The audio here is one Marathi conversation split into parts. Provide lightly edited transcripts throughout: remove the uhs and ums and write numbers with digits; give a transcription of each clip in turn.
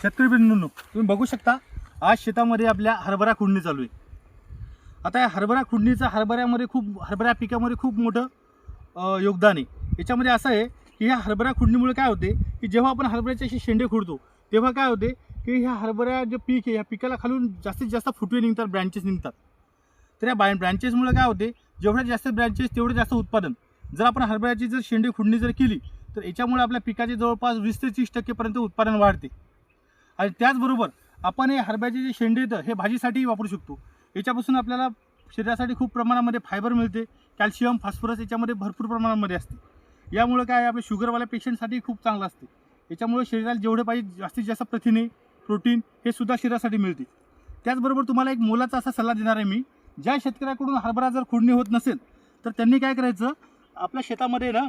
शेतकरी बंधूंनो, तुम्ही बघू शकता आज शेतामध्ये आपल्या हरभरा खुडणी चालू आहे। आता या हरभरा खुडणीचा हरभरा पिकामध्ये खूप मोठं योगदान आहे। याच्यामध्ये असं आहे की ह्या हरभरा खुडणीमुळे काय होते की जेव्हा आपण हरभऱ्याचे असे शेंडे खुडतो तेव्हा काय होते की ह्या हरभरा जे पीक आहे या पिकाला खालून जास्तीत जास्त फुटवे निघतात, ब्रँचेस निघतात। तर या ब्रँचेसमुळे काय होते, जेवढे जास्त ब्रँचेस तेवढे जास्त उत्पादन। जर आपण हरभऱ्याची जर शेंडे खुडणी जर केली तर याच्यामुळे आपल्या पिकाचे जवळपास 20 ते 30% पर्यंत उत्पादन वाढते। आणि त्याचबरोबर आपण हे हरभऱ्याचे जे शेंडे आहेत हे भाजीसाठी वापरू शकतो। याच्यापासून आपल्याला शरीरासाठी खूप प्रमाणामध्ये फायबर मिळते, कॅल्शियम, फॉस्फरस याच्यामध्ये भरपूर प्रमाणामध्ये असते। यामुळे काय आपल्या शुगरवाल्या पेशंटसाठी खूप चांगलं असते। याच्यामुळे शरीराला जेवढे पाहिजे जास्तीत जास्त प्रथिने, प्रोटीन हे सुद्धा शरीरासाठी मिळते। त्याचबरोबर तुम्हाला एक मोलाचा असा सल्ला देणार आहे मी, ज्या शेतकऱ्याकडून हरभरा जर खुडणी होत नसेल तर त्यांनी काय करायचं, आपल्या शेतामध्ये ना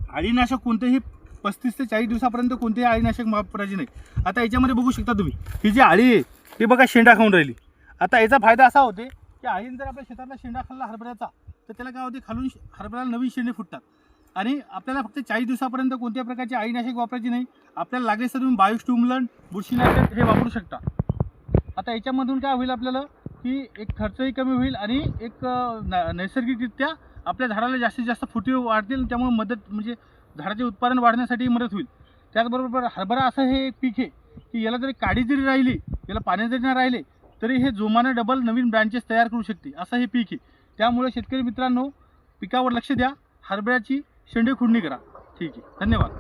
अळीनाशक कोणतेही 35 ते 40 दिवसापर्यंत कोणतेही अळीनाशक वापरायचे नाही। आता याच्यामध्ये बघू शकता तुम्ही, ही जी अळी आहे ही बघा शेंडा खाऊन राहिली। आता याचा फायदा असा होते की अळीने जर आपल्या शेतातला शेंडा खाल्ला हरभऱ्याचा तर त्याला काय होते, खालून हरभऱ्याला नवीन शेंडे फुटतात। आणि आपल्याला फक्त 40 दिवसापर्यंत कोणत्या प्रकारचे अळीनाशक वापरायचे नाही। आपल्याला लागेल तर तुम्ही बायोस्टिम्युलंट, बुरशीनाशक हे वापरू शकता। आता याच्यामधून काय होईल आपल्याला की एक खर्चही कमी होईल आणि एक नैसर्गिकरित्या आपल्या झाडाला जास्तीत जास्त फुटे वाढतील, त्यामुळे मदत म्हणजे झाडाचे उत्पादन वाढण्यासाठी मदत होईल। त्याचबरोबर हरभरा असं हे एक पीक आहे की याला जरी काडी जरी राहिली, याला पाणी जरी नाही राहिले तरी हे जोमाने डबल नवीन ब्रँचेस तयार करू शकते, असं हे पीक आहे। त्यामुळे शेतकरी मित्रांनो, पिकावर लक्ष द्या, हरभऱ्याची शेंडे खुडणी करा। ठीक आहे, धन्यवाद।